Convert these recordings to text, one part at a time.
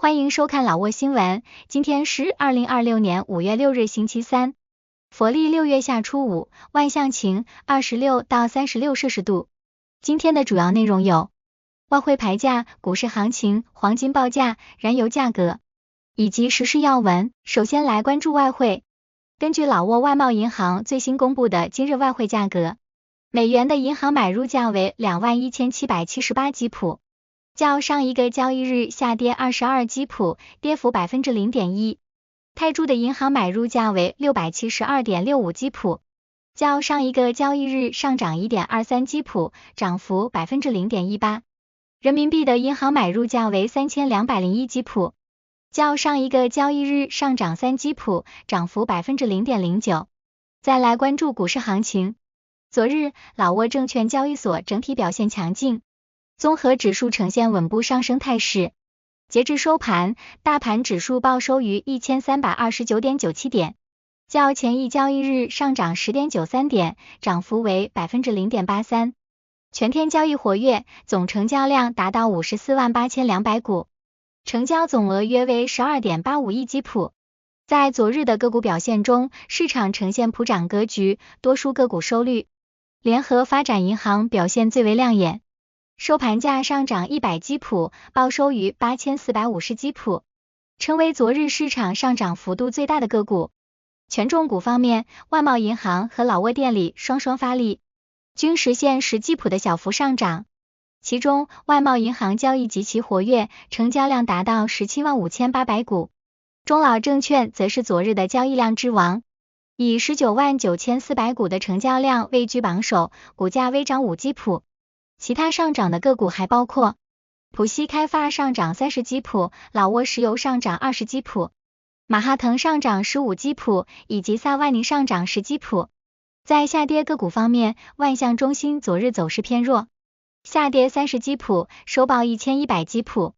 欢迎收看老挝新闻，今天是2026年5月6日星期三，佛历6月下初五，万象晴，26到36摄氏度。今天的主要内容有外汇牌价、股市行情、黄金报价、燃油价格以及时事要闻。首先来关注外汇。根据老挝外贸银行最新公布的今日外汇价格，美元的银行买入价为21778基普，较上一个交易日下跌22基普，跌幅 0.1%。泰铢的银行买入价为672.65基普，较上一个交易日上涨 1.23基普，涨幅 0.18%。人民币的银行买入价为3201基普，较上一个交易日上涨3基普，涨幅 0.09%。再来关注股市行情。昨日，老挝证券交易所整体表现强劲，综合指数呈现稳步上升态势。截至收盘，大盘指数报收于 1329.97 点，较前一交易日上涨 10.93 点，涨幅为 0.83%。全天交易活跃，总成交量达到548200股，成交总额约为 12.85 亿基普。在昨日的个股表现中，市场呈现普涨格局，多数个股收绿。联合发展银行表现最为亮眼，收盘价上涨100基普，报收于8450基普，成为昨日市场上涨幅度最大的个股。权重股方面，外贸银行和老挝电力双发力，均实现10基普的小幅上涨。其中，外贸银行交易极其活跃，成交量达到175800股。中老证券则是昨日的交易量之王，以199400股的成交量位居榜首，股价微涨5基普。其他上涨的个股还包括浦西开发上涨30基普，老挝石油上涨20基普，马哈腾上涨15基普，以及萨万尼上涨10基普。在下跌个股方面，万象中心昨日走势偏弱，下跌30基普，收报1100基普。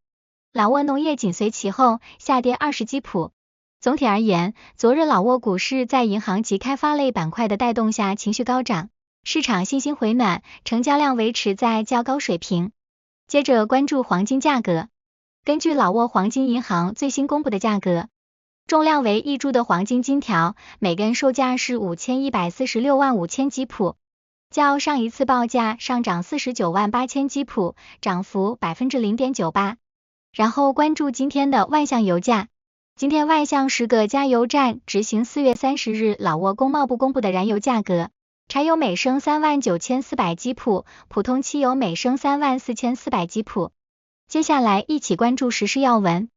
老挝农业紧随其后，下跌20基普。总体而言，昨日老挝股市在银行及开发类板块的带动下情绪高涨，市场信心回暖，成交量维持在较高水平。接着关注黄金价格。根据老挝黄金银行最新公布的价格，重量为1铢的黄金金条，每根售价是5146万5千基普，较上一次报价上涨49万8千基普，涨幅 0.98%。然后关注今天的万象油价。今天万象10个加油站执行4月30日老挝工贸部公布的燃油价格，柴油每升39400基普，普通汽油每升34400基普。接下来一起关注时事要闻。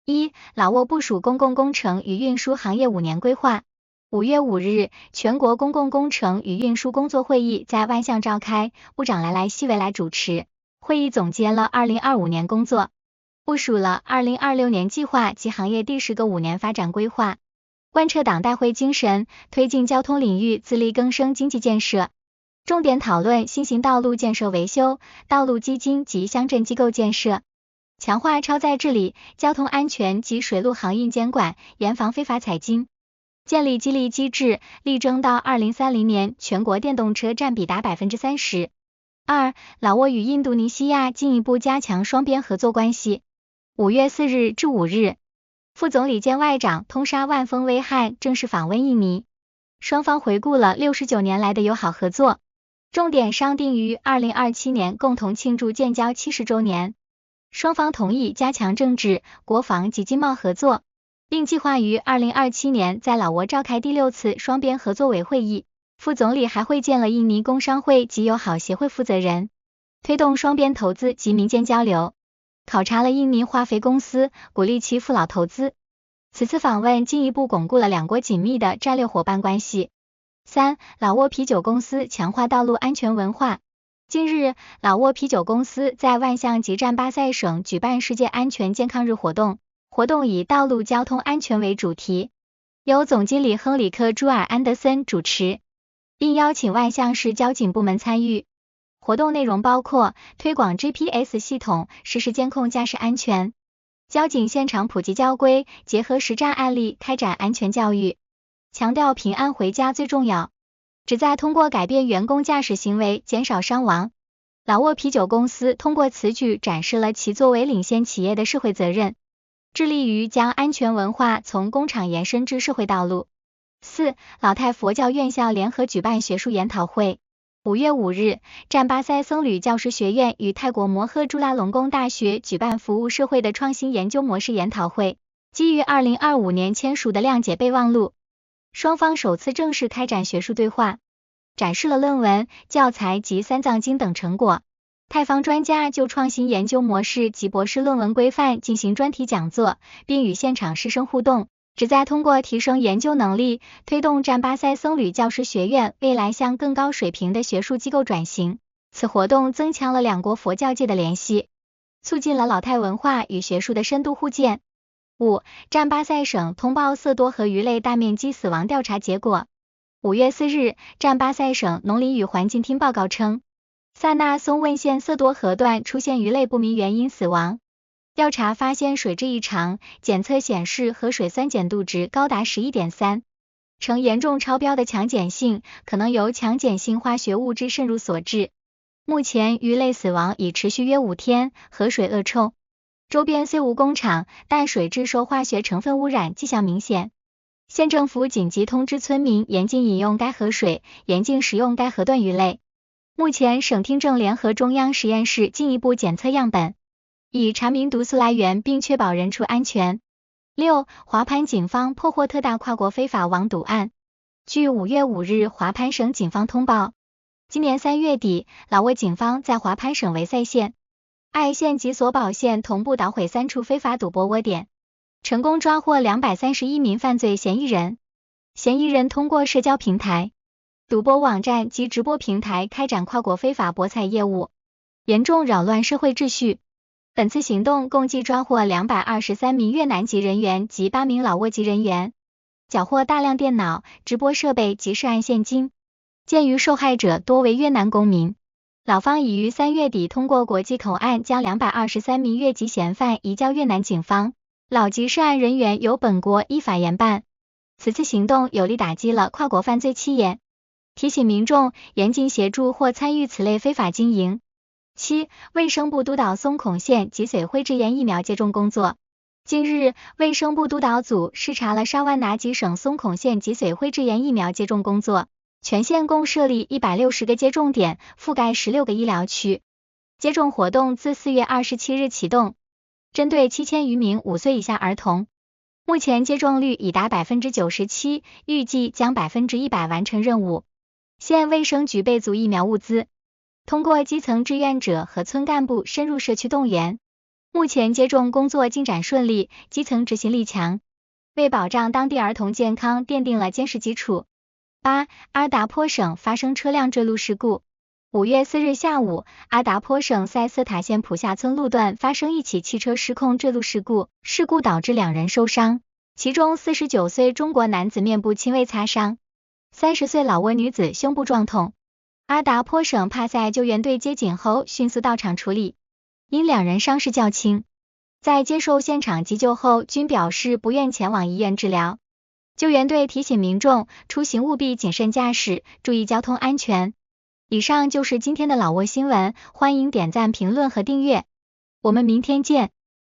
1. 老挝部署公共工程与运输行业5年规划。5月5日，全国公共工程与运输工作会议在万象召开，部长来西维来主持。会议总结了2025年工作，部署了2026年计划及行业第10个5年发展规划，贯彻党代会精神，推进交通领域自力更生经济建设，重点讨论新型道路建设维修、道路基金及乡镇机构建设，强化超载治理、交通安全及水路航运监管，严防非法采金，建立激励机制，力争到2030年全国电动车占比达 30%。2. 老挝与印度尼西亚进一步加强双边合作关系。5月4日至5日，副总理兼外长通沙万峰威汉正式访问印尼，双方回顾了69年来的友好合作，重点商定于2027年共同庆祝建交70周年。双方同意加强政治、国防及经贸合作，并计划于2027年在老挝召开第6次双边合作委会议。副总理还会见了印尼工商会及友好协会负责人，推动双边投资及民间交流，考察了印尼化肥公司，鼓励其父老投资。此次访问进一步巩固了两国紧密的战略伙伴关系。3. 老挝啤酒公司强化道路安全文化。近日，老挝啤酒公司在万象及占巴塞省举办世界安全健康日活动，活动以道路交通安全为主题，由总经理亨里克·朱尔安德森主持，并邀请万象市交警部门参与。活动内容包括推广 GPS 系统，实时监控驾驶安全，交警现场普及交规，结合实战案例开展安全教育，强调平安回家最重要，旨在通过改变员工驾驶行为减少伤亡。老挝啤酒公司通过此举展示了其作为领先企业的社会责任，致力于将安全文化从工厂延伸至社会道路。4. 老泰佛教院校联合举办学术研讨会。5月5日，占巴塞僧侣教师学院与泰国摩诃朱拉隆功大学举办服务社会的创新研究模式研讨会，基于2025年签署的谅解备忘录，双方首次正式开展学术对话，展示了论文、教材及三藏经等成果。泰方专家就创新研究模式及博士论文规范进行专题讲座，并与现场师生互动，旨在通过提升研究能力，推动占巴塞僧侣教师学院未来向更高水平的学术机构转型。此活动增强了两国佛教界的联系，促进了老泰文化与学术的深度互鉴。5. 占巴塞省通报色多河鱼类大面积死亡调查结果。5月4日，占巴塞省农林与环境厅报告称，萨那松汶县色多河段出现鱼类不明原因死亡。调查发现水质异常，检测显示河水酸碱度值高达 11.3， 呈严重超标的强碱性，可能由强碱性化学物质渗入所致。目前鱼类死亡已持续约5天，河水恶臭。周边虽无工厂，但水质受化学成分污染迹象明显。县政府紧急通知村民严禁饮用该河水，严禁食用该河段鱼类。目前省厅正联合中央实验室进一步检测样本，以查明毒素来源并确保人畜安全。6. 华潘警方破获特大跨国非法网赌案。据5月5日华潘省警方通报，今年3月底，老挝警方在华潘省维赛县、爱县及索保县同步捣毁3处非法赌博窝点，成功抓获231名犯罪嫌疑人。嫌疑人通过社交平台、赌博网站及直播平台开展跨国非法博彩业务，严重扰乱社会秩序。本次行动共计抓获223名越南籍人员及8名老挝籍人员，缴获大量电脑、直播设备及涉案现金。鉴于受害者多为越南公民，老方已于3月底通过国际口岸将223名越籍嫌犯移交越南警方，老籍涉案人员由本国依法严办。此次行动有力打击了跨国犯罪企业，提醒民众严禁协助或参与此类非法经营。7. 卫生部督导松孔县脊髓灰质炎疫苗接种工作。近日，卫生部督导组视察了沙湾拿吉省松孔县脊髓灰质炎疫苗接种工作，全县共设立160个接种点，覆盖16个医疗区。接种活动自4月27日启动，针对7000余名5岁以下儿童。目前接种率已达 97%， 预计将 100% 完成任务。县卫生局备足疫苗物资，通过基层志愿者和村干部深入社区动员，目前接种工作进展顺利，基层执行力强，为保障当地儿童健康奠定了坚实基础。8. 阿达颇省发生车辆坠路事故。5月4日下午，阿达颇省塞斯塔县普下村路段发生一起汽车失控坠路事故，事故导致2人受伤，其中49岁中国男子面部轻微擦伤，30岁老挝女子胸部撞痛。阿达颇省帕赛救援队接警后迅速到场处理，因2人伤势较轻，在接受现场急救后均表示不愿前往医院治疗。救援队提醒民众出行务必谨慎驾驶，注意交通安全。以上就是今天的老挝新闻，欢迎点赞、评论和订阅，我们明天见。